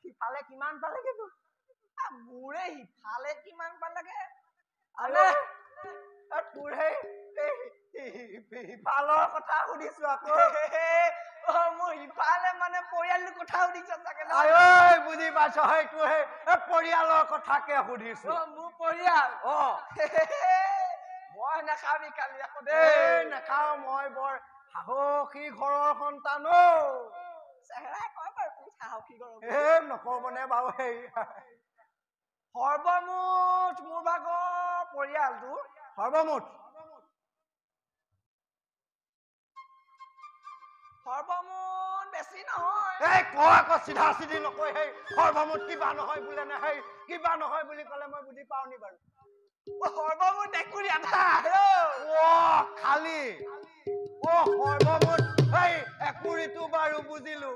সিফালে কিমান পালেগে তোৰ মোৰে সিফালে কিমান পালেগে আৰে তোৰ সিফালৰ কথা সুধিছো আকৌ মোৰ সিফালে মানে পৰিয়ালটোৰ কথা সুধিছ চাগে বুজি পাইছ সেইটো সেই পৰিয়ালৰ কথাকে সুধিছো মোৰ পৰিয়াল মই নাখাবি কালি আকৌ দেই নাখাও মই বৰ সাহসী ঘৰৰ সন্তান চেহেৰাই কয় বাৰু তোৰ সাহসী ঘৰৰ নকবনে বাৰু সেই সৰ্বমুঠ মোৰ ভাগৰ পৰিয়ালটো সৰ্বমুঠ বেছি নহয় এই কয় আকৌ চিধা চিধি নকয় সেই সৰ্বমুঠ কিবা নহয় বোলে নে সেই কিবা নহয় বুলি ক'লে মই বুজি পাওঁ নি বাৰু সৰ্বমুঠ একুৰি আধা খালি সৰ্বমুঠ সেই একুৰিটো বাৰু বুজিলো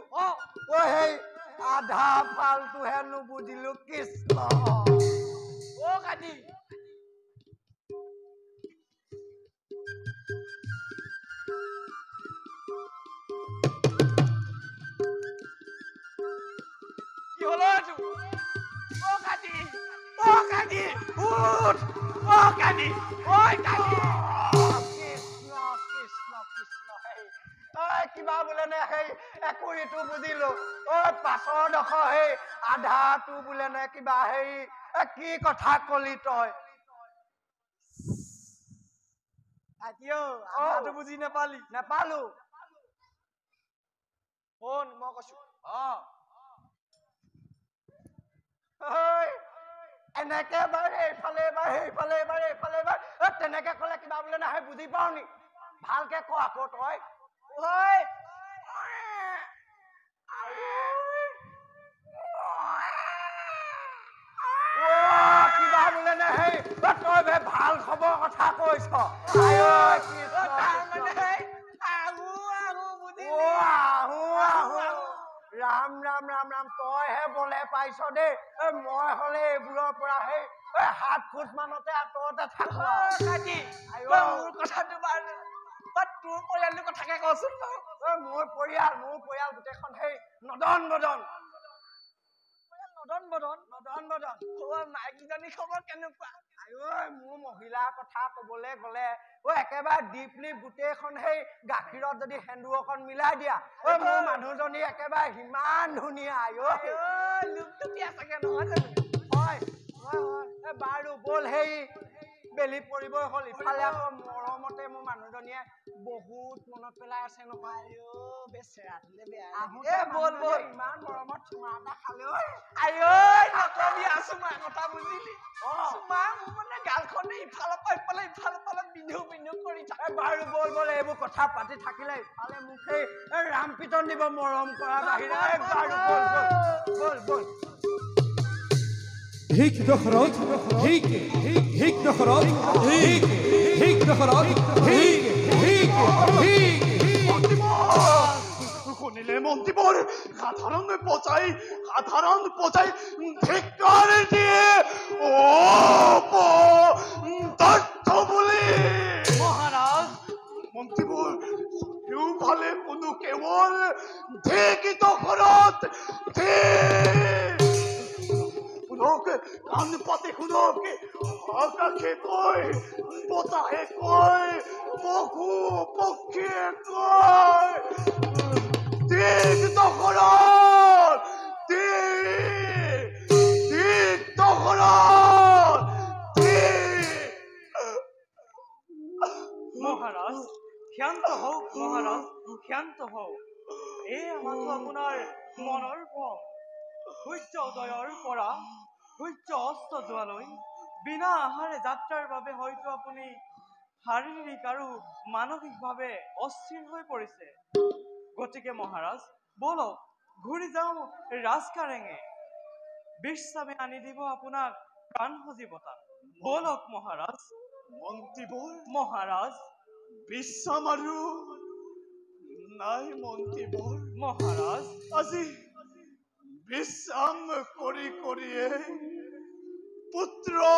সেই আধা ফালটোহে নুবুজিলো কৃষ্ণ কাটি কি হলো কাটি কাটি উঠ কাটি কাটি কিবা বোলে নে সেই একুৰিটো বুজিলো পাছৰ ডোখৰ সেই আধাটো বোলে নে কিবা সেই কি কথা কলি তই আধাটো বুজি নাপালি নেপালো শুন মই কৈছো এনেকে বাৰু এইফালে এবাৰ সেইফালে এবাৰ এইফালে এবাৰ তেনেকে কলে কিবা বোলে নাহে বুজি পাও নি ভালকে ক আকৌ তই কিবা বোলে নে সেই তই ভাল খবৰ কথা কৈছ ৰাম ৰাম ৰাম ৰাম তইহে বলে পাইছ দেই মই হলে এইবোৰৰ পৰা সেই 7 ফুট মানতে আঁতৰতে থাকো মোৰ কথাটো তোৰ পৰিয়ালটোৰ কথাকে কচোন মোৰ পৰিয়াল গোটেইখন সেই নদন বদন মাইকীজনী খবৰ কেনেকুৱা মোৰ মহিলাৰ কথা কবলৈ গলে একেবাৰে ডিপলি গোটেইখন সেই গাখীৰত যদি সেন্দুৰ অকণ মিলাই দিয়া মোৰ মানুহজনী একেবাৰে সিমান ধুনীয়া চাগে নহয় জানো হয় বাৰু বল সেই বেলি পৰিবই হ'ল ইফালে আকৌ মৰমতে মোৰ মানুহজনীয়ে বহুত মনত পেলাই আছে নহয় বল ইমান মৰমত চুমা এটা খালে নকবি চুমা কথা বুজিলি চুমা মোৰ মানে গালখনে ইফালৰ পৰা বিন্ধু কৰি থাকে বাৰু বল এইবোৰ কথা পাতি থাকিলে ইফালে মোক সেই ৰাম পিতন দিব মৰম কৰা বাহিৰে বাৰু বল هيك دخرات هيك هيك دخرات هيك هيك دخرات هيك هيك هيك শুনিলে মন্ত্রীবর সাধারণ পচাই ধিক্কার দিয়ে তথ্য বলে মহারাজ মন্ত্রীবর কেউফালে কোনো কেবল ঢেকিত ঘরত শুনক কাণ পাতে শুনক আকাশে কয় বতাহে কয় পশু পক্ষীয়ে কয় দিক দখলত দিক দখলত মহারাজ ক্ষান্ত হওক মহারাজ ক্ষান্ত হওক এই আমাতো আপোনাৰ মনৰ ভ্ৰম সূৰ্য উদয়ৰ পৰা সূৰ্য অস্ত যোৱালৈ বিনা আহাৰে যাত্ৰাৰ বাবে হয়তো আপুনি শাৰীৰিক আৰু মানসিকভাৱে অস্থিৰ হৈ পৰিছে গতিকে মহাৰাজ বলক ঘূৰি যাওঁ ৰাজকাৰেঙে বিশ্ৰামে আনি দিব আপোনাক প্ৰাণ সজীৱতা বলক মহাৰাজ মন্ত্ৰীবৰ মহাৰাজ বিশ্ৰাম আৰু নাই মন্ত্ৰীবৰ মহাৰাজ আজি বিশ্ৰাম কৰিয়ে পুত্ৰ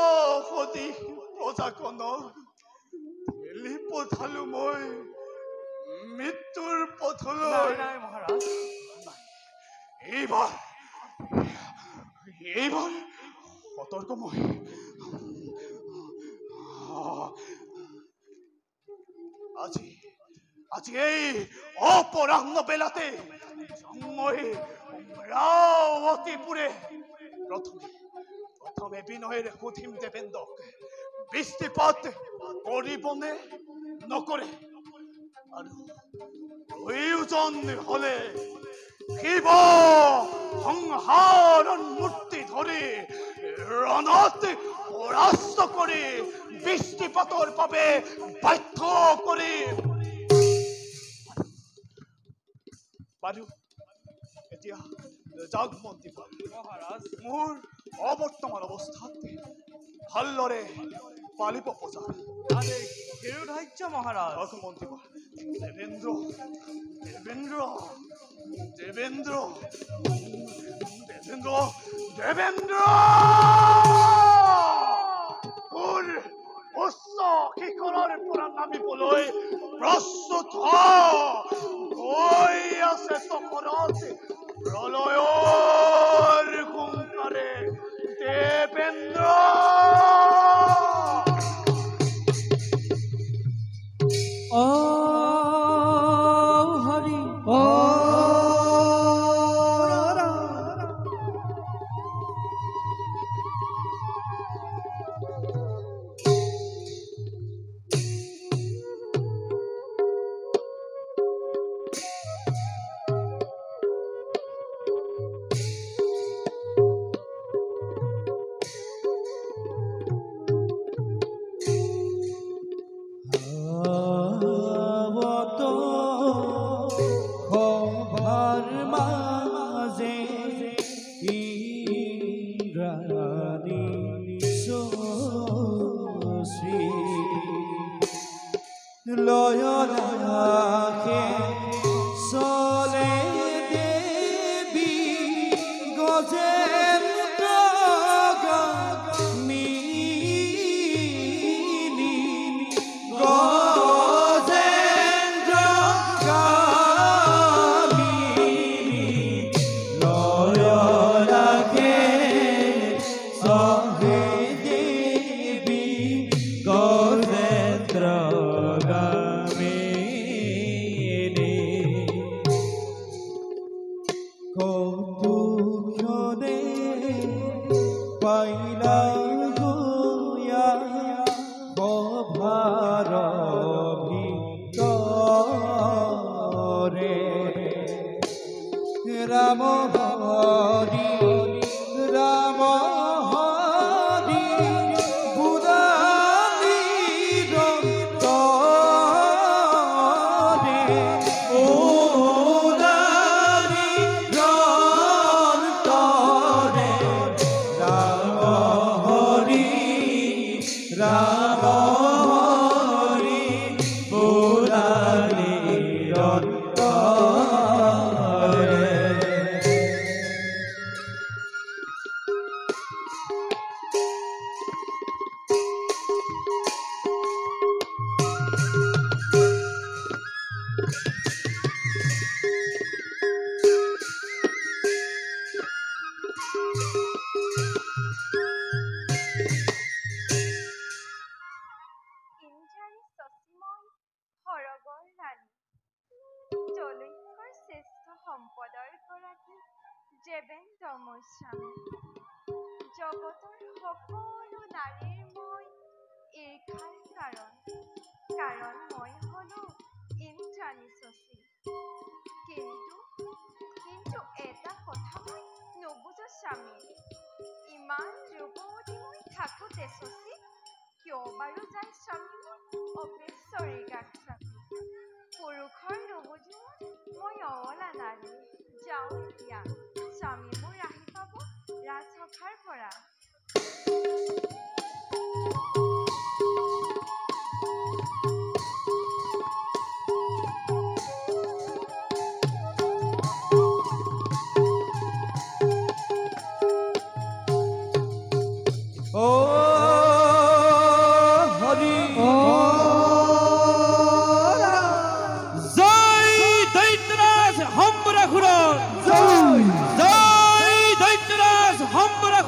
সদী প্ৰজাকনক ঠেলি পঠালো মই মৃত্যুৰ পথলৈ নাই মহাৰাজ এইবাৰ এইবাৰ সতৰ্ক মই আজি আজি এই অপৰাহ্ন বেলাতে মই অমৰাৱতীপুৰে প্ৰথমে বিনয়েৰে সুধিম দেবেন্দ্ৰক বৃষ্টিপাত কৰিবনে নকৰে আৰু প্ৰয়োজন হলে শিৱ সংহাৰণ মূৰ্তি ধৰি ৰণত পৰাস্ত কৰি বৃষ্টিপাতৰ বাবে বাধ্য কৰি বাৰু এতিয়া যাওক মন্ত্ৰী মহাৰাজ মোৰ অবৰ্তমান অৱস্থাত ভালদৰে পালিব বজাৰ আদেশ শিৰোধাৰ্য মহাৰাজ যাওক মন্ত্ৰী দেবেন্দ্ৰ দেবেন্দ্ৰ দেবেন্দ্ৰ দেবেন্দ্ৰ দেবেন্দ্ৰ তোৰ উচ্চ শিখৰৰ পৰা নামিবলৈ প্ৰস্তুত হৈ আছে তখনত প্ৰলয়ৰ হুংকাৰে দেবেন্দ্ৰ হৰি ৰাম হৰি ৰাম হৰি বুড়ালি ৰন্তৰে ও নাৰী ৰন্তৰে ৰাম হৰি ৰাম হৰি বুড়ালি ৰন্তৰে দেবেন্দ্ৰ মোৰ স্বামী জগতৰ সকলো নাৰীৰ মই ঈৰ্ষাৰ কাৰণ মই হলো ইন্দ্ৰাণী শশী কিন্তু এটা কথা মই নুবুজো স্বামী ইমান ৰূপৱতী মই থাকোঁতে শশী কিয় বাৰু যায় স্বামী মোৰ অপেশ্বৰী গাত চাপি পুৰুষৰ নুবুজো মই অৱলা নাৰী যাওঁ এতিয়া স্বামী মোৰ আহি পাব ৰাজসভাৰ পৰা ও হরি জয় দৈত্যরাজ হম্বরাখুর জয় দৈত্যরাজ হম্বরাখুর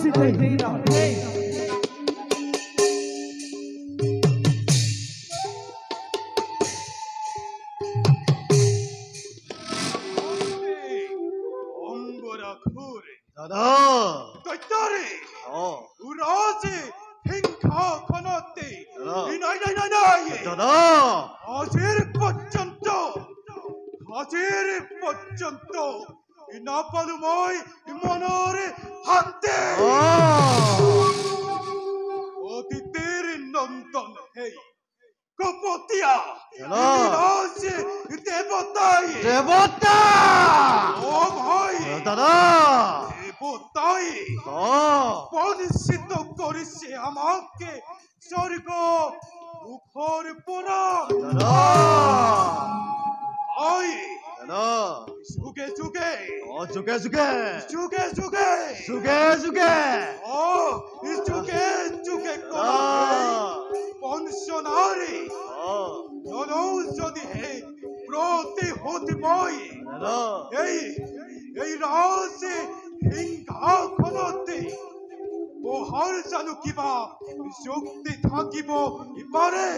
বেশিতে রাধে অম্বরা ঘুরে দাদা দৈত্যারে ও উরাজে হিংসা খনতে দাদা নাই নাই নাই নাই দাদা আজের পর্যন্ত না পালু মই মনরে হাতে অতীতের নন্দন হেই কপতিয়া রাজে দেবতাই দেবতা ও ভাই দাদা দেবতাই পরিচিত করেছে আমাকে স্বর্গ মুখর পরা দাদা আই দাদা যুগে যুগে ও যুগে যুগে যুগে যুগে যুগে যুগে ও যুগে যুগে বংশনারী যদি হে প্রতিহতি বই এই রাজে হিংসা খনতে ওহার জানো কিবা শক্তি থাকিব পারে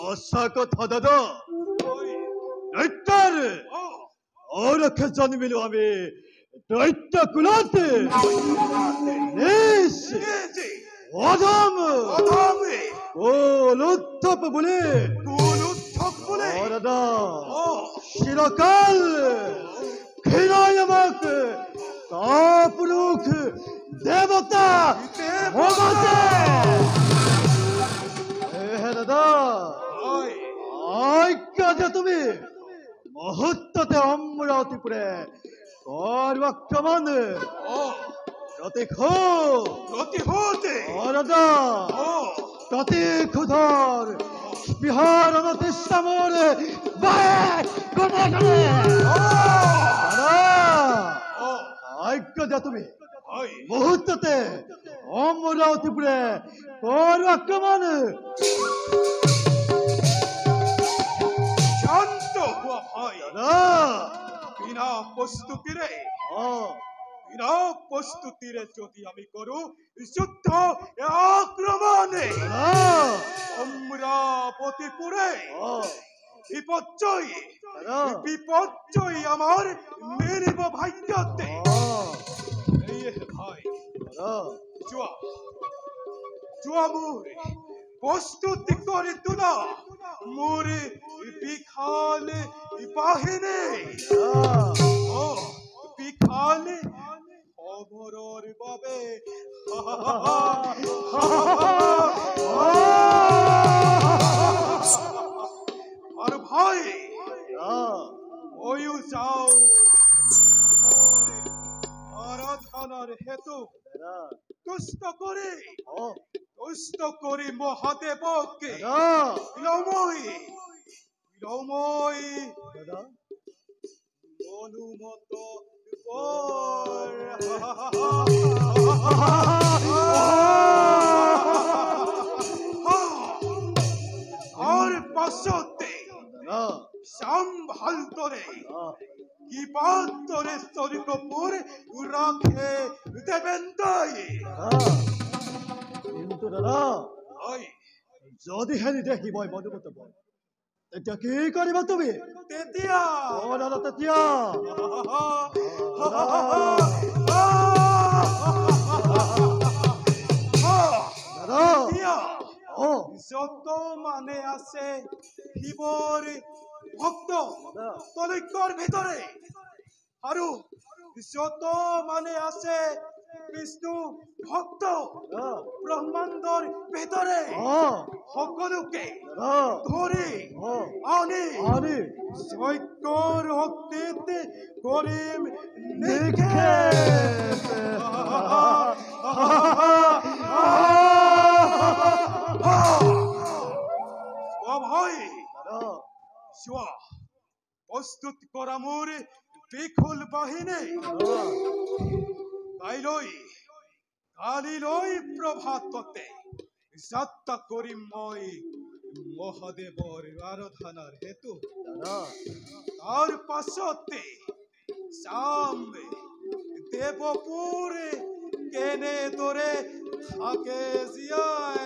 আশা কথা দাদা দৈত্যার ওরকে জন্মিল আমি দৈত্য কুলাতে নিশ অধম অধমে কোলুত্থপ বলে কোন উত্থপ বলে ও দাদা ও চিরকাল ঘৃণায় আমাকে কাপুরুষ দেবতা ভগতে হে দাদা ওই আজ্ঞা যে তুমি মুহূর্ততে অমরাবতীপুরে করবাক্রমণ ও প্রতিহতে প্রতিহতে দাদা ও প্রতিক্ষুধর বিহার অনতিষ্টামর বায় কোনে কোনে দাদা ও আজ্ঞা যে তুমি ওই মুহূর্ততে অমরাবতীপুরে করবাক্রমণ শান্ত হুয়া ভাই দাদা বিনা প্রস্তুতিরে যদি আমি করু যুদ্ধ আক্রমণে অমরাবতীপুরে বিপর্যয় আমার মেরিব ভাগ্যতে এই ভাই জুয়া মুরে প্রস্তুতি করে তুলা মোরে বিখালে বাহিনী ও বিখালে খবরের বাবে আর ভাই ওয়ু যাও মোরে আরাধনার হেতু তুষ্ট করে মহাদেবকে বিলময় অনুমত আর পাশতে সম্ভাল তোরে কি তোরে স্বর্গপুর রাখে দেবেন তাই কিন্তু দাদা ওই যদি হেৰি দেখি মই মনোমত বল তেতিয়া কি কৰিবা তুমি তেতিয়া ও দাদা তেতিয়া দাদা তেতিয়া ও যত মানে আছে শিৱৰ ভক্ত তলৈকৰ ভিতৰে আৰু যত মানে আছে বিষ্ণু ভক্ত ব্ৰহ্মাণ্ডৰ ভিতৰে সকলোকে ধৰি আনি যজ্ঞৰ শক্তিত কৰিম ভাই চোৱা প্ৰস্তুত কৰা মোৰ বিপুল বাহিনী কালিলৈ প্ৰভাততে যাত্ৰা কৰিম মই মহাদেৱৰ আৰাধনাৰ হেতু তাৰ পাছতে যাম দেৱপুৰ কেনেদৰে থাকে জীয়াই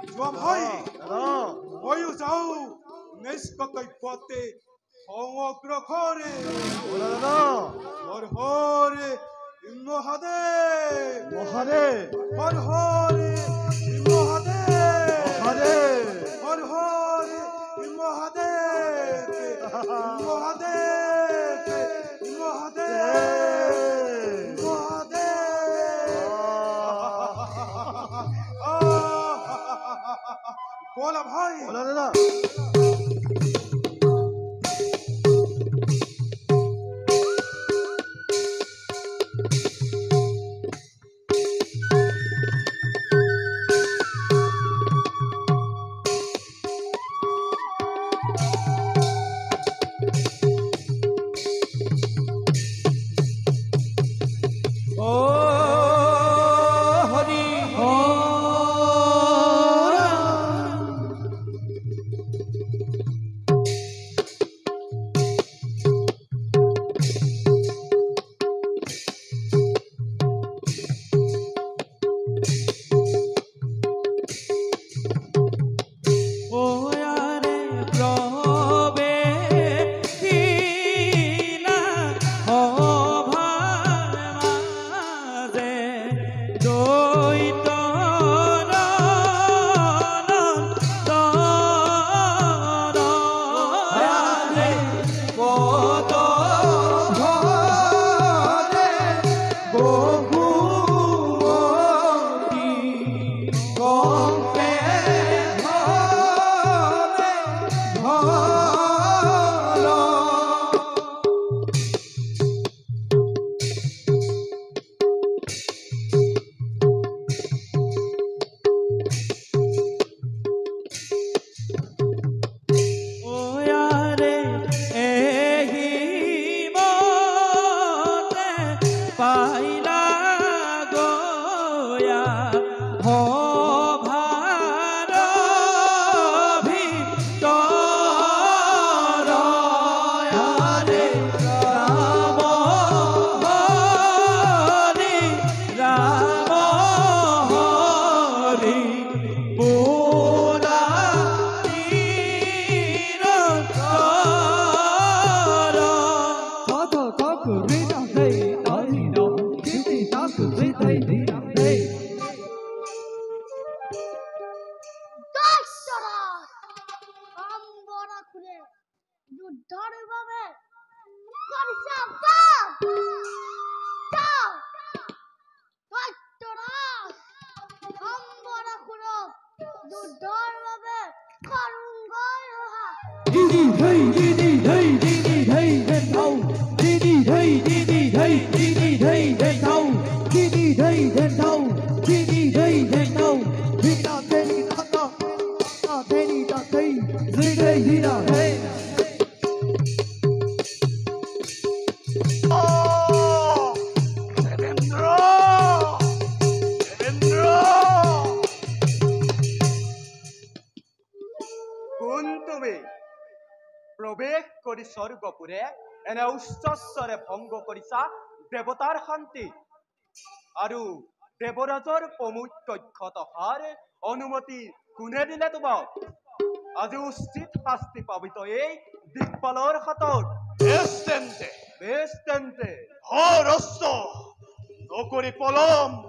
যোৱা ভাই ময়ো যাওঁ নিষ্কৰ্তব্যতে সমগ্ৰঘৰে হৰ হৰে মহাদেৱ মহাদেৱ হৰ হৰে মহাদেৱ মহাদেৱ হৰ হৰে মহাদেৱ মহাদেৱ মহাদেৱ মহাদেৱ বলা ভাই বলা দাদা প্ৰৱেশ কৰি স্বৰ্গপুৰে এনে উচ্চস্বৰে ভংগ কৰিছা দেৱতাৰ শান্তি আৰু দেৱৰাজৰ প্ৰমুখ্যত অহাৰ অনুমতি কোনে দিলে তোমাক আজি উচিত শাস্তি পাবি তই এই দিকপালৰ হাতত বেশ তেন্তে নকৰি পলম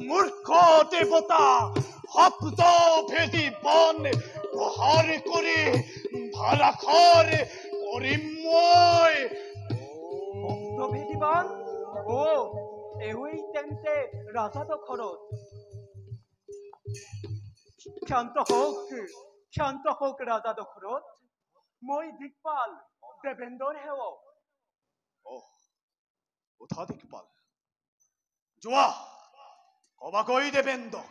মূৰ্খ দেৱতা শব্দ ভেদি বন প্ৰহাৰ কৰি ধাৰাসাৰ কৰিম মই ভক্তভেদীবান এওঁই তেন্তে ৰাজা দখৰত। ক্ষান্ত হওক ৰাজা দখৰত। মই দিকপাল দেবেন্দ্ৰৰ সেৱক। উঠা দিকপাল, যোৱা কবাকৈ দেবেন্দ্ৰক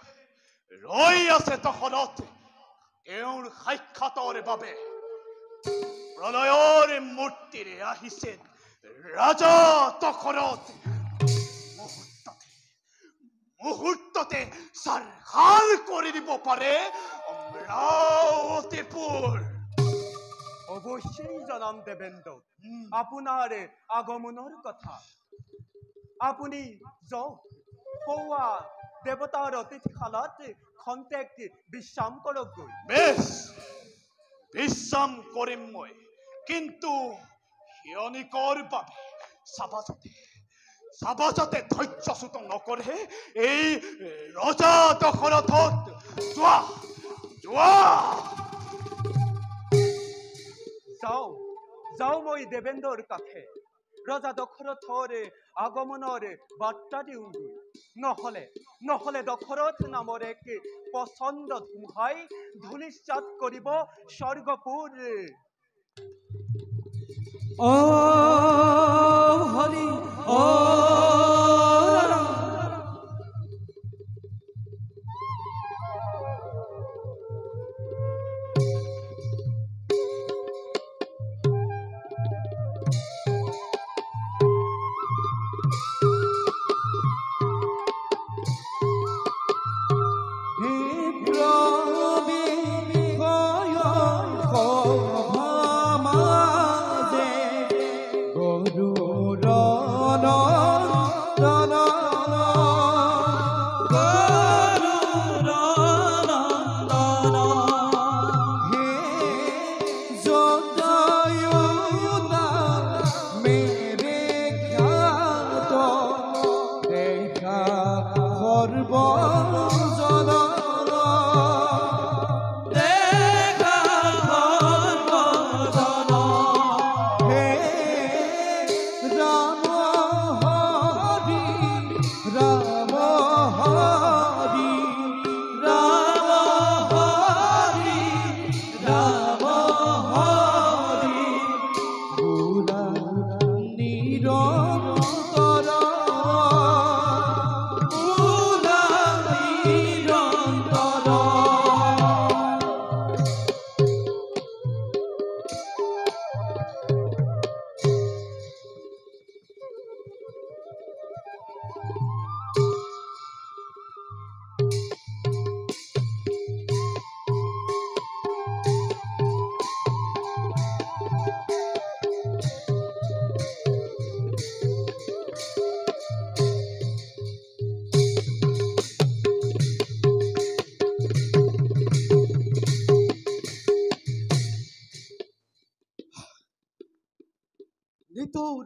ৰৈ আছে দখলত তেওঁৰ সাক্ষাতৰ বাবে। প্ৰলয়ৰ মূৰ্তিৰে আহিছে ৰাজা দখৰত। মুহূৰ্ততে চাৰখাল কৰি দিব পাৰে অমৰাৱতীপুৰ। অৱশ্যেই জনাম দেবেন্দ্ৰক আপোনাৰ আগমনৰ কথা। আপুনি যাওক, সৌৱা দেৱতাৰ অতিথিশালাত খন্তেক বিশ্ৰাম কৰকগৈ। বেছ, বিশ্ৰাম কৰিম মই, কিন্তু ক্ষণিকৰ বাবে চাবাজতে ধৈৰ্যচ্যুত নকৰে এই ৰজা দশৰথত। যোৱা যাওঁ মই দেবেন্দ্ৰৰ কাষে ৰজা দশৰথৰ আগমনৰ বাৰ্তা দিওঁগৈ। নহলে দশৰথ নামৰ এক পচন্দ ধুমুহাই ধূলিসাৎ কৰিব স্বৰ্গপুৰ। হৰি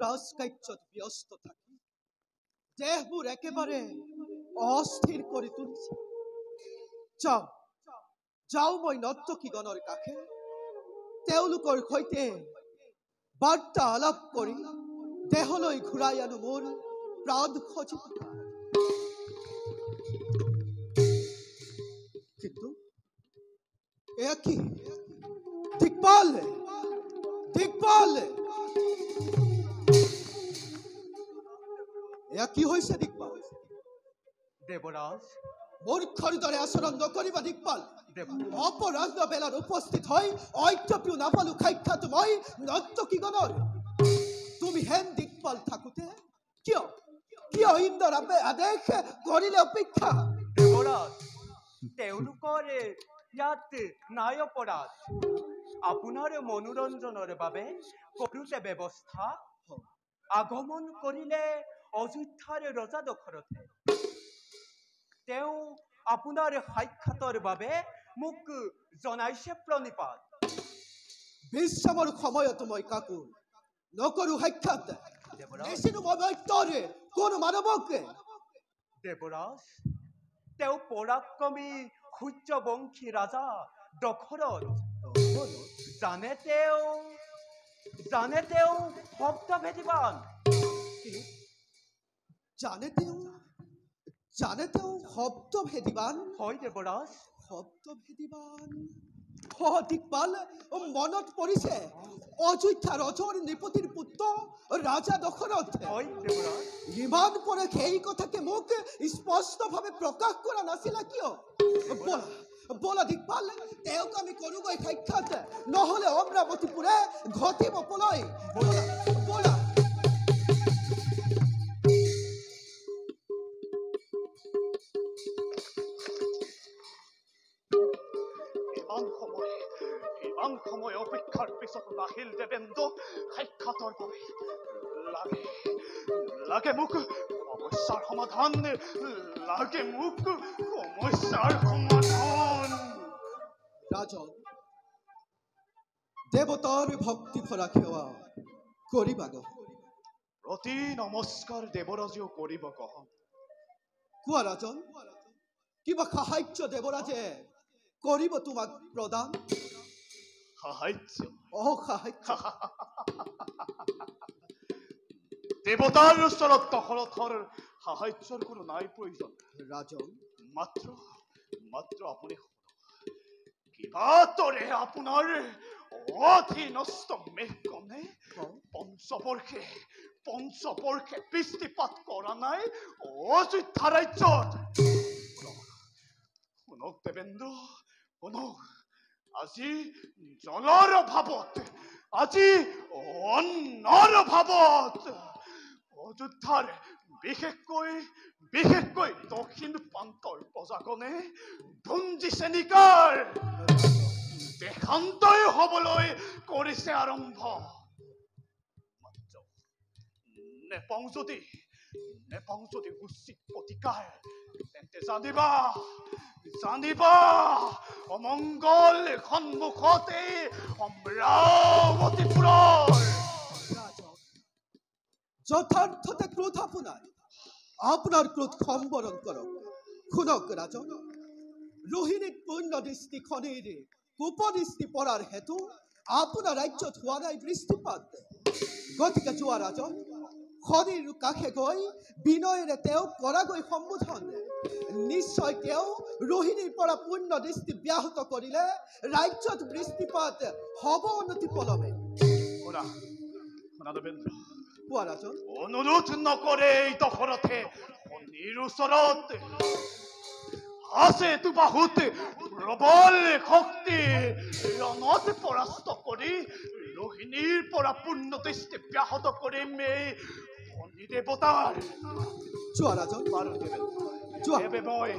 ৰাজকাৰ্যত ব্যস্ত থাকি দেহবোৰ একেবাৰে অস্থিৰ কৰি তুলিছে। যাওঁ মই নৰ্তকীগণৰ কাষে, তেওঁলোকৰ সৈতে বাৰ্তা আলাপ কৰি দেহলৈ ঘূৰাই আনো মোৰ প্ৰাণ সজীৱ। কিন্তু এয়া কি? দিকপাল, এয়া কি হৈছে দিকপাল? দেৱৰাজ, মূৰ্খৰ দৰে আচৰণ নকৰিবা দিকপাল। অপৰাহ্ন বেলাত উপস্থিত হৈ ঐক্যপ্ৰিয় নাপালো সাক্ষাৎ মই নৰ্তকীগণৰ। তুমি হেন দিকপাল থাকোতে কিয় ইন্দ্ৰৰ আদেশ কৰিলে অপেক্ষা? দেৱৰাজ, তেওঁলোকৰ ইয়াত নাই অপৰাধ। আপোনাৰ মনোৰঞ্জনৰ বাবে কৰোতে ব্যৱস্থা। আগমন কৰিলে অযোধ্যাৰ ৰজা দশৰথে। তেওঁ আপোনাৰ সাক্ষাতৰ বাবে মোক জনাইছে প্ৰণিপাত। বিশ্ৰামৰ সময়তো মই কাকো নকৰো সাক্ষাৎ। কোনো মানৱক। দেৱৰাজ, তেওঁ পৰাক্ৰমী সূৰ্যবংশী ৰাজা দশৰথ। জানে তেওঁ শব্দভেদীবান। জানে তেওঁ শব্দ ভেদিবান হয় দেৱৰাজ। শব্দ ভেদিবান দিকপাল মনত পৰিছে অযোধ্যা ৰজৰ নিপতিৰ পুত্ৰ ৰাজা দশৰথ হয় দেৱৰাজ। ইমান পৰে সেই কথাকে মোক স্পষ্টভাৱে প্ৰকাশ কৰা নাছিলা কিয়? বলা দিকপাল তেওঁক আমি কৰোগৈ সাক্ষাৎ, নহলে অমৰাৱতীপুৰে ঘটিব পলয়। বলা ইমান সময় অপেক্ষাৰ পিছত নাহিল দেবেন্দ্ৰ সাক্ষাতৰ বাবে। লাগে মোক সমস্যাৰ সমাধান, লাগে মোক সমস্যাৰ সমাধান। ৰাজন, দেৱতাৰ ভক্তি ভৰা সেৱা কৰিবা গহ। প্ৰতি নমস্কাৰ দেৱৰাজেও কৰিব কহ। কোৱা ৰাজন, কিবা সাহায্য দেৱৰাজে কৰিব তোমাক প্ৰদান? সাহায্য? সাহায্য দেৱতাৰ ওচৰত দশৰথৰ সাহায্যৰ কোনো নাই প্ৰয়োজন। ৰাজন, মাত্ৰ আপুনি কিবা তৰে আপোনাৰ অধীনস্থ মেঘকণে পঞ্চবৰ্ষে বৃষ্টিপাত কৰা নাই অযোধ্যা ৰাজ্যত। শুনক দেবেন্দ্ৰ, শুনক, আজি জলৰ অভাৱত, আজি অন্নৰ অভাৱত অযোধ্যাৰ বিশেষকৈ দক্ষিণ প্ৰান্তৰ প্ৰজাগণে ভুঞ্জিছে নিকাৰ, দেশান্তই হবলৈ কৰিছে আৰম্ভ। নেপাওঁ যদি উচিত প্ৰতিকাৰ, তেন্তে জানিবা অমংগল সন্মুখতে অমৰাৱতীপুৰৰ। যথাৰ্থতে ক্ৰোধ আপোনাৰ ক্ৰোধ সম্বৰণ কৰক। শুনক ৰাজন, ৰোহিণীত পূৰ্ণ দৃষ্টি খনিৰ কুপদৃষ্টি পৰাৰ হেতু আপোনাৰ ৰাজ্যত হোৱা নাই বৃষ্টিপাত। গতিকে যোৱা ৰাজন, খনিৰ কাষে গৈ বিনয়েৰে তেওঁক কৰাগৈ সম্বোধন। নিশ্চয় তেওঁ ৰোহিণীৰ পৰা পূৰ্ণ দৃষ্টি ব্যাহত কৰিলে ৰাজ্যত বৃষ্টিপাত হ'ব অনতি পলমে। কোৱা ৰাজন। অনুৰোধ নকৰে দশৰথে খনিৰ ওচৰত, আছে বাহুত প্ৰবল শক্তি, ৰণত পৰাস্ত কৰি ৰোহিণীৰ পৰা পূৰ্ণ দৃষ্টি ব্যাহত কৰিম এই খনি দেৱতাৰ। যোৱা ৰাজন, বাৰু দেবেন্দ্ৰ, মই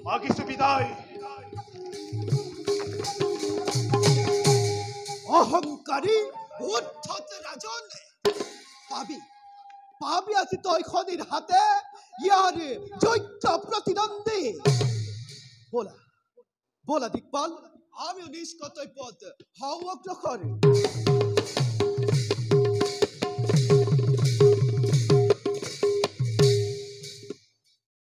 মাগিছো বিদায়। অহংকাৰী উদ্ধত ৰাজন, পাবি আজি তই খনিৰ হাতে ইয়াৰ যোগ্য প্ৰতিদ্বন্দ্বী। বলা দিকপাল, আমিও নিজ কৰ্তব্যত হওঁ অগ্ৰসৰ।